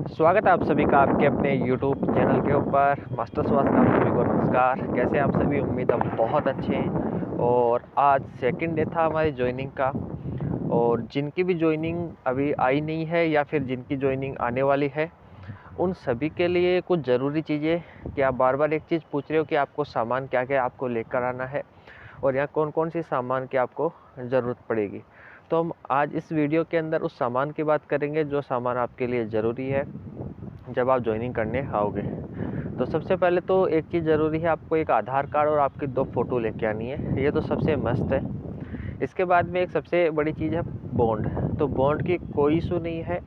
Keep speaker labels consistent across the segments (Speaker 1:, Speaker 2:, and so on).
Speaker 1: स्वागत है आप सभी का आपके अपने YouTube चैनल के ऊपर। मास्टर स्वास्थ्य का आप सभी को नमस्कार। कैसे आप सभी? उम्मीद हम बहुत अच्छे हैं। और आज सेकंड डे था हमारी ज्वाइनिंग का। और जिनकी भी ज्वाइनिंग अभी आई नहीं है या फिर जिनकी ज्वाइनिंग आने वाली है, उन सभी के लिए कुछ ज़रूरी चीज़ें कि आप बार बार एक चीज़ पूछ रहे हो कि आपको सामान क्या क्या आपको लेकर आना है और यहाँ कौन कौन सी सामान की आपको ज़रूरत पड़ेगी। तो हम आज इस वीडियो के अंदर उस सामान की बात करेंगे जो सामान आपके लिए ज़रूरी है जब आप ज्वाइनिंग करने आओगे। तो सबसे पहले तो एक चीज़ ज़रूरी है, आपको एक आधार कार्ड और आपकी 2 फ़ोटो लेके आनी है। ये तो सबसे मस्त है। इसके बाद में एक सबसे बड़ी चीज़ है बॉन्ड। तो बॉन्ड की कोई इशू नहीं है।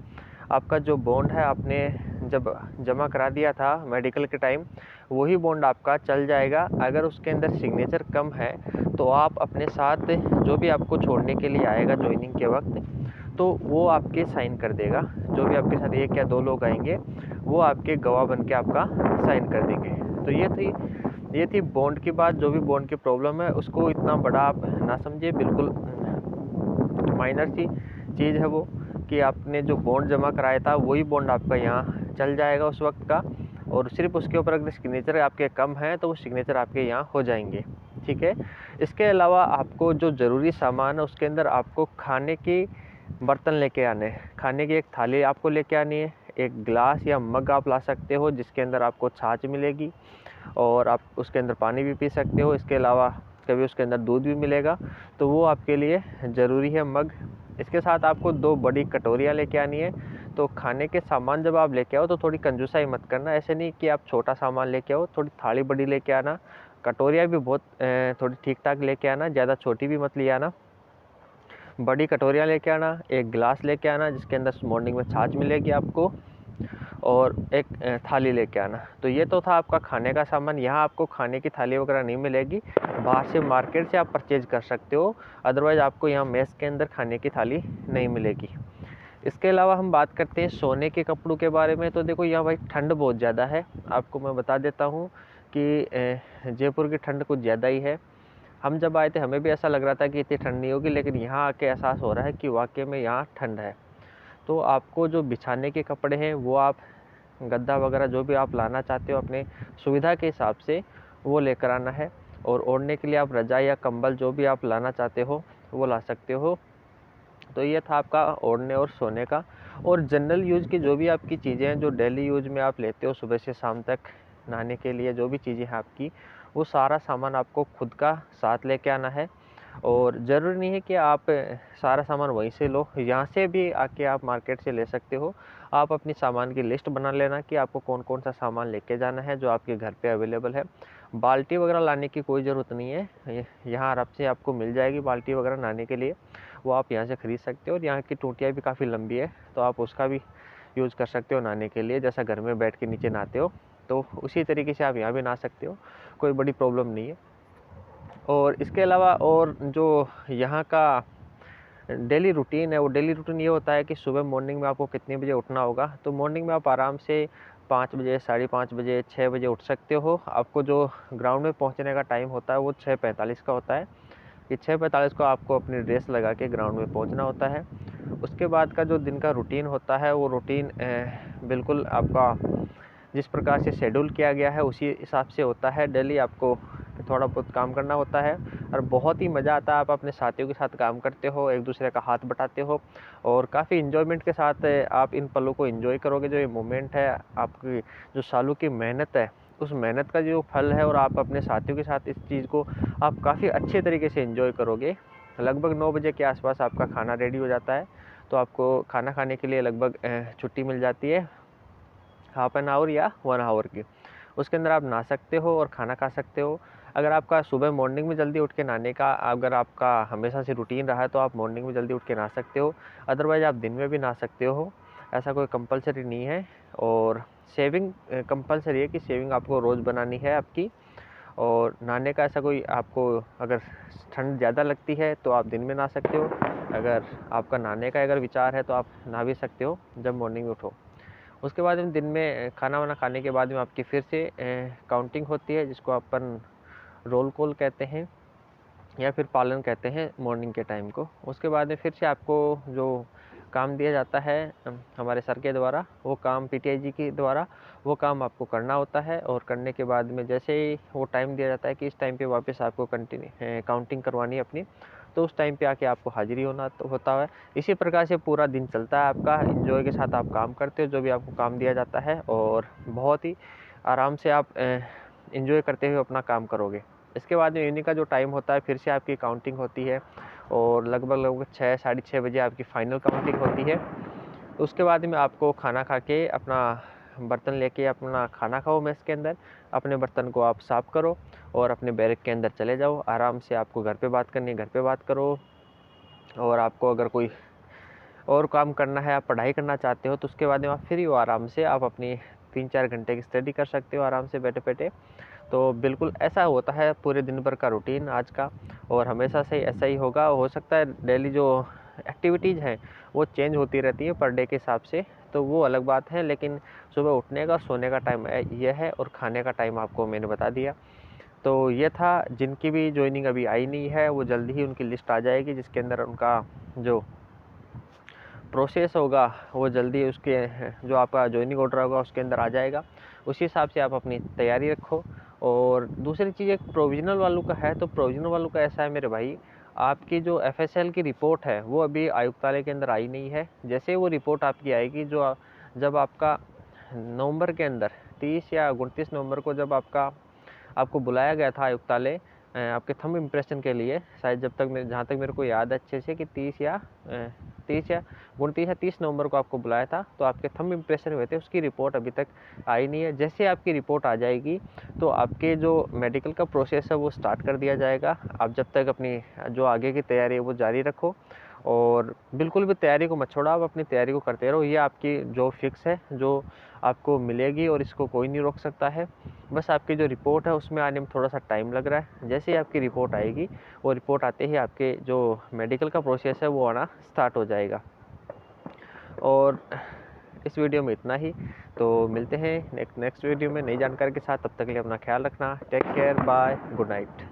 Speaker 1: आपका जो बॉन्ड है आपने जब जमा करा दिया था मेडिकल के टाइम, वही बॉन्ड आपका चल जाएगा। अगर उसके अंदर सिग्नेचर कम है तो आप अपने साथ जो भी आपको छोड़ने के लिए आएगा ज्वाइनिंग के वक्त, तो वो आपके साइन कर देगा। जो भी आपके साथ 1 या 2 लोग आएंगे वो आपके गवाह बन के आपका साइन कर देंगे। तो ये थी बॉन्ड की बात। जो भी बॉन्ड की प्रॉब्लम है उसको इतना बड़ा आप ना समझिए, बिल्कुल माइनर सी चीज़ है वो, कि आपने जो बॉन्ड जमा कराया था वही बॉन्ड आपका यहाँ चल जाएगा उस वक्त का। और सिर्फ उसके ऊपर अगर सिग्नेचर आपके कम हैं तो वो सिग्नेचर आपके यहाँ हो जाएंगे। ठीक है। इसके अलावा आपको जो ज़रूरी सामान है उसके अंदर आपको खाने की बर्तन लेके आने हैं। खाने की एक थाली आपको लेके आनी है, एक गिलास या मग आप ला सकते हो जिसके अंदर आपको छाछ मिलेगी और आप उसके अंदर पानी भी पी सकते हो। इसके अलावा कभी उसके अंदर दूध भी मिलेगा, तो वो आपके लिए ज़रूरी है मग। इसके साथ आपको 2 बड़ी कटोरियाँ लेके आनी है। तो खाने के सामान जब आप लेके आओ तो थोड़ी कंजूसाई मत करना। ऐसे नहीं कि आप छोटा सामान लेके आओ, थोड़ी थाली बड़ी लेके आना। कटोरियाँ भी बहुत थोड़ी ठीक ठाक लेके आना, ज़्यादा छोटी भी मत ले आना। बड़ी कटोरियाँ लेके आना, एक गिलास लेके आना जिसके अंदर मॉर्निंग में छाछ मिलेगी आपको, और एक थाली लेके आना। तो ये तो था आपका खाने का सामान। यहाँ आपको खाने की थाली वगैरह नहीं मिलेगी, बाहर से मार्केट से आप परचेज कर सकते हो। अदरवाइज़ आपको यहाँ मेस के अंदर खाने की थाली नहीं मिलेगी। इसके अलावा हम बात करते हैं सोने के कपड़ों के बारे में। तो देखो यहाँ भाई ठंड बहुत ज़्यादा है। आपको मैं बता देता हूँ कि जयपुर की ठंड कुछ ज़्यादा ही है। हम जब आए थे हमें भी ऐसा लग रहा था कि इतनी ठंड नहीं होगी, लेकिन यहाँ आके एहसास हो रहा है कि वाकई में यहाँ ठंड है। तो आपको जो बिछाने के कपड़े हैं वो आप गद्दा वगैरह जो भी आप लाना चाहते हो अपने सुविधा के हिसाब से वो लेकर आना है। और ओढ़ने के लिए आप रज़ाई या कंबल जो भी आप लाना चाहते हो वो ला सकते हो। तो ये था आपका ओढ़ने और सोने का। और जनरल यूज़ की जो भी आपकी चीज़ें हैं जो डेली यूज़ में आप लेते हो सुबह से शाम तक नहाने के लिए, जो भी चीज़ें हैं आपकी, वो सारा सामान आपको खुद का साथ लेके आना है। और ज़रूरी नहीं है कि आप सारा सामान वहीं से लो, यहाँ से भी आके आप मार्केट से ले सकते हो। आप अपनी सामान की लिस्ट बना लेना कि आपको कौन कौन सा सामान लेके जाना है जो आपके घर पे अवेलेबल है। बाल्टी वगैरह लाने की कोई ज़रूरत नहीं है, यहाँ आराम से आपको मिल जाएगी बाल्टी वगैरह नहाने के लिए। वो आप यहाँ से ख़रीद सकते हो। और यहाँ की टूटियाँ भी काफ़ी लंबी है, तो आप उसका भी यूज़ कर सकते हो नहाने के लिए। जैसा घर में बैठ के नीचे नहाते हो तो उसी तरीके से आप यहाँ भी नहा सकते हो, कोई बड़ी प्रॉब्लम नहीं है। और इसके अलावा और जो यहाँ का डेली रूटीन है, वो डेली रूटीन ये होता है कि सुबह मॉर्निंग में आपको कितने बजे उठना होगा। तो मॉर्निंग में आप आराम से 5 बजे, साढ़े 5 बजे, 6 बजे उठ सकते हो। आपको जो ग्राउंड में पहुँचने का टाइम होता है वो 6:45 का होता है। कि 6:45 को आपको अपनी ड्रेस लगा के ग्राउंड में पहुंचना होता है। उसके बाद का जो दिन का रूटीन होता है वो रूटीन बिल्कुल आपका जिस प्रकार से शेड्यूल किया गया है उसी हिसाब से होता है। डेली आपको थोड़ा बहुत काम करना होता है और बहुत ही मज़ा आता है। आप अपने साथियों के साथ काम करते हो, एक दूसरे का हाथ बटाते हो और काफ़ी इन्जॉयमेंट के साथ आप इन पलों को एंजॉय करोगे। जो ये मोमेंट है, आपकी जो सालों की मेहनत है, उस मेहनत का जो फल है, और आप अपने साथियों के साथ इस चीज़ को आप काफ़ी अच्छे तरीके से एंजॉय करोगे। लगभग 9 बजे के आसपास आपका खाना रेडी हो जाता है, तो आपको खाना खाने के लिए लगभग छुट्टी मिल जाती है, हाफ एन आवर या 1 आवर की। उसके अंदर आप नहा सकते हो और खाना खा सकते हो। अगर आपका सुबह मॉर्निंग में जल्दी उठ के नहाने का अगर आपका हमेशा से रूटीन रहा है तो आप मॉर्निंग में जल्दी उठ के नहा सकते हो। अदरवाइज़ आप दिन में भी नहा सकते हो, ऐसा कोई कंपलसरी नहीं है। और शेविंग कंपलसरी है कि शेविंग आपको रोज़ बनानी है आपकी। और नहाने का ऐसा कोई आपको, अगर ठंड ज़्यादा लगती है तो आप दिन में नहा सकते हो। अगर आपका नहाने का अगर विचार है तो आप नहा भी सकते हो जब मॉर्निंग में उठो। उसके बाद में दिन में खाना वाना खाने के बाद में आपकी फिर से काउंटिंग होती है, जिसको अपन रोल कॉल कहते हैं या फिर पालन कहते हैं मॉर्निंग के टाइम को। उसके बाद में फिर से आपको जो काम दिया जाता है हमारे सर के द्वारा, वो काम पीटीआई जी के द्वारा वो काम आपको करना होता है। और करने के बाद में जैसे ही वो टाइम दिया जाता है कि इस टाइम पे वापस आपको काउंटिंग करवानी है अपनी, तो उस टाइम पे आके आपको हाजिरी होता है। इसी प्रकार से पूरा दिन चलता है आपका, एंजॉय के साथ आप काम करते हो जो भी आपको काम दिया जाता है, और बहुत ही आराम से आप एंजॉय करते हुए अपना काम करोगे। इसके बाद में इवनिंग का जो टाइम होता है फिर से आपकी काउंटिंग होती है, और लगभग 6 साढ़े 6 बजे आपकी फ़ाइनल काउंटिंग होती है। उसके बाद में आपको खाना खा के अपना बर्तन लेके अपना खाना खाओ मेस के अंदर, अपने बर्तन को आप साफ़ करो और अपने बैरक के अंदर चले जाओ। आराम से आपको घर पे बात करनी है घर पे बात करो, और आपको अगर कोई और काम करना है, आप पढ़ाई करना चाहते हो, तो उसके बाद में आप फ्री हो, आराम से आप अपनी 3-4 घंटे की स्टडी कर सकते हो आराम से बैठे-बैठे। तो बिल्कुल ऐसा होता है पूरे दिन भर का रूटीन आज का, और हमेशा से ऐसा ही होगा। हो सकता है डेली जो एक्टिविटीज़ हैं वो चेंज होती रहती है पर डे के हिसाब से, तो वो अलग बात है। लेकिन सुबह उठने का, सोने का टाइम ये है, और खाने का टाइम आपको मैंने बता दिया। तो ये था, जिनकी भी जॉइनिंग अभी आई नहीं है वो जल्दी ही उनकी लिस्ट आ जाएगी, जिसके अंदर उनका जो प्रोसेस होगा वो जल्दी उसके जो आपका जॉइनिंग ऑर्डर होगा उसके अंदर आ जाएगा। उसी हिसाब से आप अपनी तैयारी रखो। और दूसरी चीज़, एक प्रोविज़नल वालों का है, तो प्रोविज़नल वालों का ऐसा है मेरे भाई, आपकी जो एफएसएल की रिपोर्ट है वो अभी आयुक्तालय के अंदर आई नहीं है। जैसे वो रिपोर्ट आपकी आएगी, जब आपका नवंबर के अंदर 30 या 29 नवंबर को जब आपको बुलाया गया था आयुक्तालय आपके थंब इम्प्रेशन के लिए, शायद जहाँ तक मेरे को याद है अच्छे से कि 30 या 29 या 30 नवंबर को आपको बुलाया था, तो आपके थंब इम्प्रेशन हुए थे, उसकी रिपोर्ट अभी तक आई नहीं है। जैसे आपकी रिपोर्ट आ जाएगी तो आपके जो मेडिकल का प्रोसेस है वो स्टार्ट कर दिया जाएगा। आप जब तक अपनी जो आगे की तैयारी है वो जारी रखो, और बिल्कुल भी तैयारी को मत छोड़ो, आप अपनी तैयारी को करते रहो। ये आपकी जो फिक्स है, जो आपको मिलेगी, और इसको कोई नहीं रोक सकता है। बस आपकी जो रिपोर्ट है उसमें आने में थोड़ा सा टाइम लग रहा है। जैसे ही आपकी रिपोर्ट आएगी, वो रिपोर्ट आते ही आपके जो मेडिकल का प्रोसेस है वो आना स्टार्ट हो जाएगा। और इस वीडियो में इतना ही, तो मिलते हैं नेक्स्ट वीडियो में नई जानकारी के साथ। तब तक के लिए अपना ख्याल रखना। Take care, bye, good night.